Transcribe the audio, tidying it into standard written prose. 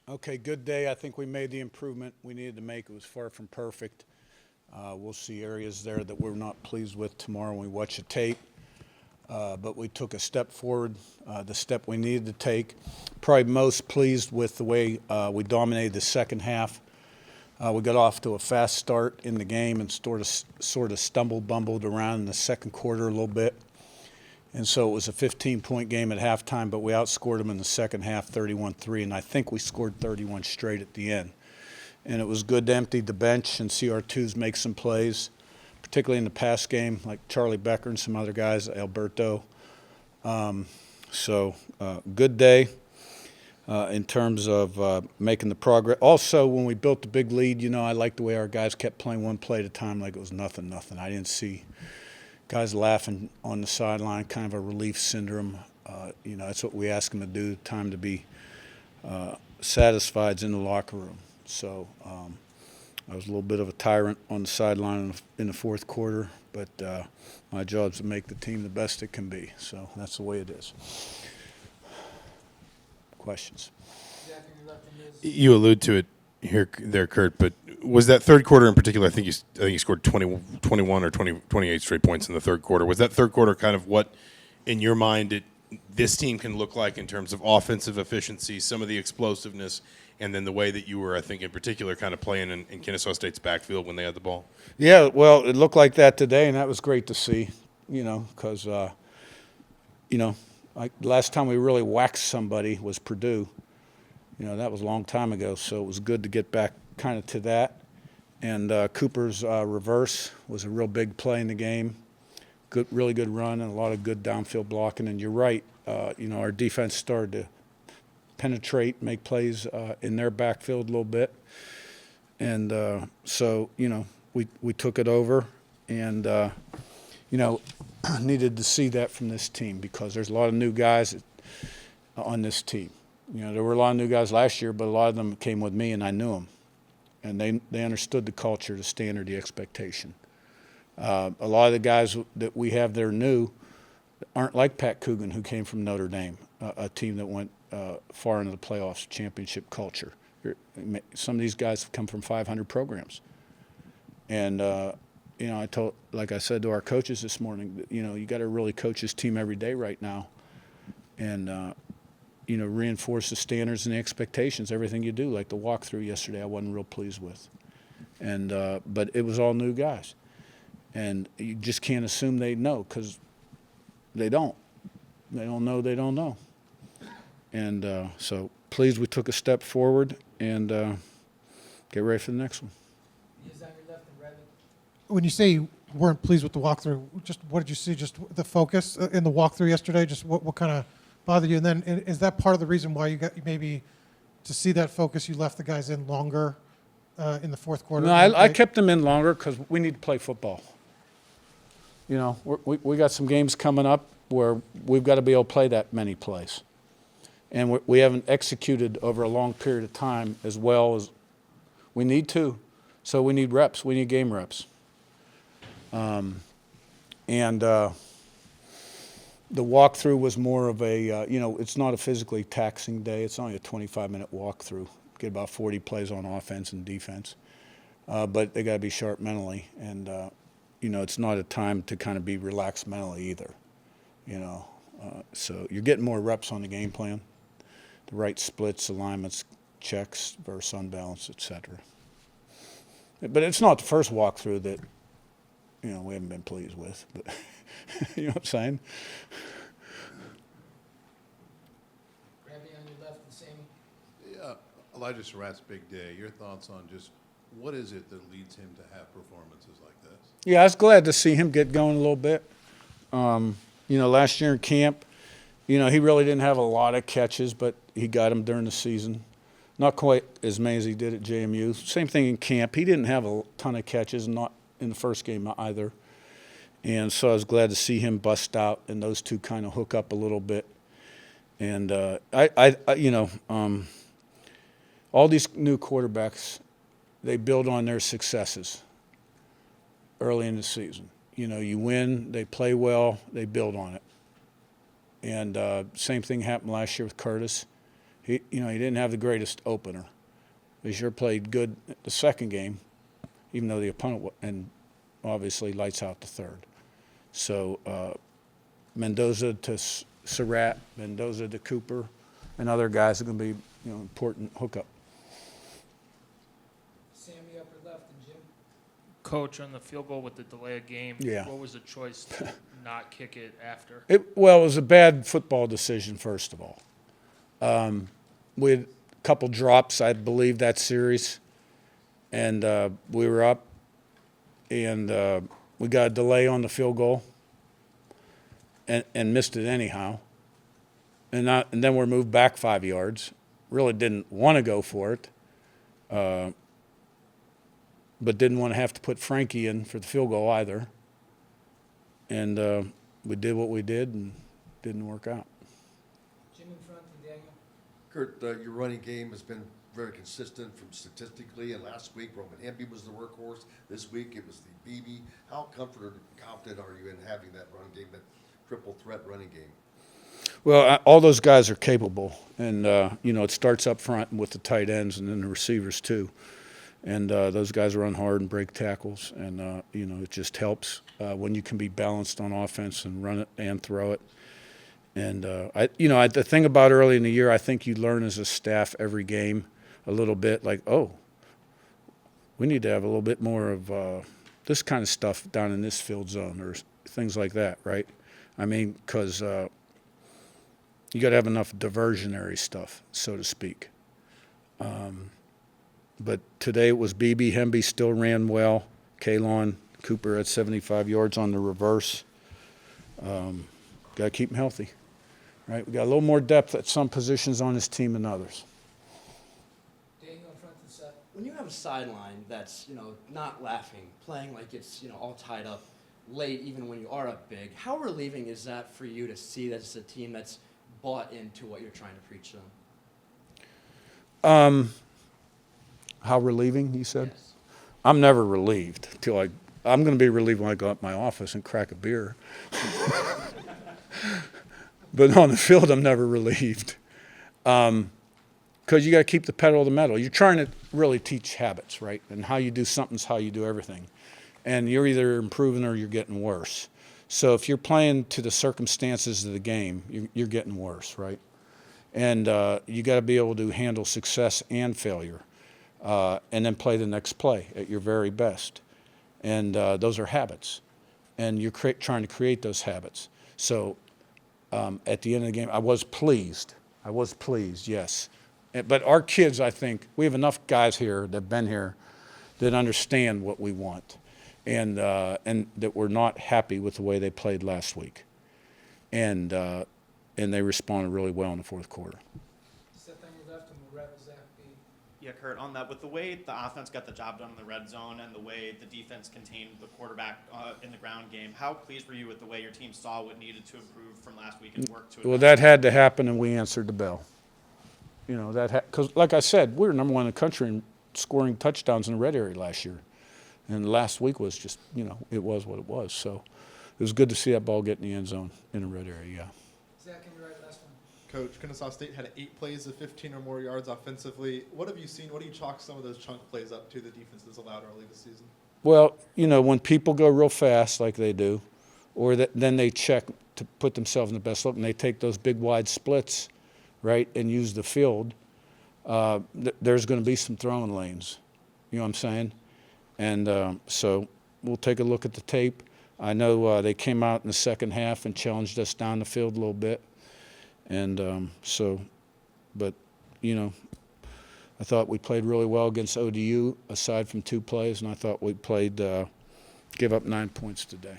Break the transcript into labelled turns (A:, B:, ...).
A: Okay, good day. I think we made the improvement we needed to make. It was far from perfect. We'll see areas there that we're not pleased with tomorrow when we watch the tape. But we took a step forward, the step we needed to take. Probably most pleased with the way we dominated the second half. We got off to a fast start in the game and sort of bumbled around in the second quarter a little bit. And so it was a 15-point game at halftime, but we outscored them in the second half 31-3, and I think we scored 31 straight at the end. And it was good to empty the bench and see our twos make some plays, particularly in the pass game, like Charlie Becker and some other guys, Alberto. Good day in terms of making the progress. Also, when we built the big lead, I liked the way our guys kept playing one play at a time like it was nothing. I didn't see guys laughing on the sideline, kind of a relief syndrome. That's what we ask them to do, time to be satisfied in the locker room. So I was a little bit of a tyrant on the sideline in the fourth quarter, but my job is to make the team the best it can be. So that's the way it is. Questions?
B: You allude to it there, Curt, but was that third quarter in particular, I think you scored 21 or 28 straight points in the third quarter. Was that third quarter kind of what, in your mind, this team can look like in terms of offensive efficiency, some of the explosiveness, and then the way that you were, I think, in particular, kind of playing in Kennesaw State's backfield when they had the ball?
A: Yeah, well, it looked like that today, and that was great to see, because, last time we really waxed somebody was Purdue. That was a long time ago, so it was good to get back kind of to that. And Cooper's reverse was a real big play in the game. Really good run and a lot of good downfield blocking. And you're right, our defense started to penetrate, make plays in their backfield a little bit. And we took it over and, needed to see that from this team because there's a lot of new guys on this team. There were a lot of new guys last year, but a lot of them came with me, and I knew them. And they understood the culture, the standard, the expectation. A lot of the guys that we have there new aren't like Pat Coogan, who came from Notre Dame, a team that went far into the playoffs, championship culture. Some of these guys have come from 500 programs. And, like I said to our coaches this morning, you got to really coach this team every day right now. And, reinforce the standards and the expectations, everything you do. Like the walkthrough yesterday, I wasn't real pleased with. And but it was all new guys. And you just can't assume they know because they don't. They don't know they don't know. And so pleased we took a step forward and get ready for the next one.
C: When you say you weren't pleased with the walkthrough, just what did you see? Just the focus in the walkthrough yesterday? Just what kind of bothered you? And then is that part of the reason why you got maybe to see that focus, you left the guys in longer in the fourth quarter?
A: No, I kept them in longer because we need to play football. We got some games coming up where we've got to be able to play that many plays. And we haven't executed over a long period of time as well as we need to. So we need reps. We need game reps. The walkthrough was more of a, it's not a physically taxing day. It's only a 25-minute walkthrough. Get about 40 plays on offense and defense. But they got to be sharp mentally. And, it's not a time to kind of be relaxed mentally either. So you're getting more reps on the game plan, the right splits, alignments, checks versus unbalance, et cetera. But it's not the first walkthrough that, we haven't been pleased with. But you know what I'm saying?
D: Yeah, Elijah Sarratt's big day. Your thoughts on just what is it that leads him to have performances like this?
A: Yeah, I was glad to see him get going a little bit. Last year in camp, he really didn't have a lot of catches, but he got them during the season. Not quite as many as he did at JMU. Same thing in camp. He didn't have a ton of catches, not in the first game either. And so I was glad to see him bust out and those two kind of hook up a little bit. And all these new quarterbacks, they build on their successes early in the season. You win, they play well, they build on it. And same thing happened last year with Curtis. he didn't have the greatest opener. He sure played good the second game, even though the opponent and obviously lights out the third. So Mendoza to Sarratt, Mendoza to Cooper, and other guys are going to be important hookup.
E: Sammy upper left and Jim.
F: Coach, on the field goal with the delay of game,
A: Yeah.
F: what was the choice to not kick it after?
A: It was a bad football decision, first of all. We had a couple drops, I believe, that series, and we were up, and we got a delay on the field goal and missed it anyhow. And then we're moved back 5 yards. Really didn't want to go for it, but didn't want to have to put Frankie in for the field goal either. And we did what we did and didn't work out.
E: Jim in front and Daniel.
G: Curt, your running game has been very consistent from statistically, and last week Roman Hemby was the workhorse. This week it was the BB. How confident are you in having that run game, that triple threat running game?
A: Well, all those guys are capable, and it starts up front with the tight ends and then the receivers too. And those guys run hard and break tackles, and it just helps when you can be balanced on offense and run it and throw it. And the thing about early in the year, I think you learn as a staff every game a little bit, like, oh, we need to have a little bit more of this kind of stuff down in this field zone or things like that, right? I mean, because you got to have enough diversionary stuff, so to speak. But today it was BB. Hemby still ran well. Kalon, Cooper at 75 yards on the reverse. Got to keep him healthy, right? We got a little more depth at some positions on this team than others.
E: Daniel in front and Seth.
H: When you have a sideline that's, not laughing, playing like it's, all tied up late, even when you are up big, how relieving is that for you to see that it's a team that's bought into what you're trying to preach to them?
A: How relieving, you said?
H: Yes.
A: I'm never relieved I'm going to be relieved when I go up my office and crack a beer. But on the field, I'm never relieved. Because you got to keep the pedal to the metal. You're trying to really teach habits, right? And how you do something's how you do everything. And you're either improving or you're getting worse. So if you're playing to the circumstances of the game, you're getting worse, right? And you got to be able to handle success and failure. And then play the next play at your very best. And those are habits. And you're trying to create those habits. So at the end of the game, I was pleased. Yes. But our kids, I think, we have enough guys here that have been here that understand what we want. And that we're not happy with the way they played last week. And they responded really well in the fourth quarter.
E: Seth on your left and we'll wrap Zach B.
I: Yeah, Curt, on that, with the way the offense got the job done in the red zone and the way the defense contained the quarterback in the ground game, how pleased were you with the way your team saw what needed to improve from last week and worked to it?
A: Well, that had to happen, and we answered the bell. Because like I said, we were number one in the country in scoring touchdowns in the red area last year. And last week was just, it was what it was. So it was good to see that ball get in the end zone in the red area, yeah.
E: Zach on your right, last one.
J: Coach, Kennesaw State had 8 plays of 15 or more yards offensively. What have you seen? What do you chalk some of those chunk plays up to the defenses allowed early this season?
A: Well, when people go real fast like they do, or then they check to put themselves in the best look, and they take those big wide splits, right, and use the field, there's going to be some throwing lanes. You know what I'm saying? And so we'll take a look at the tape. I know they came out in the second half and challenged us down the field a little bit. And but I thought we played really well against ODU, aside from 2 plays, and I thought we played, give up 9 points today.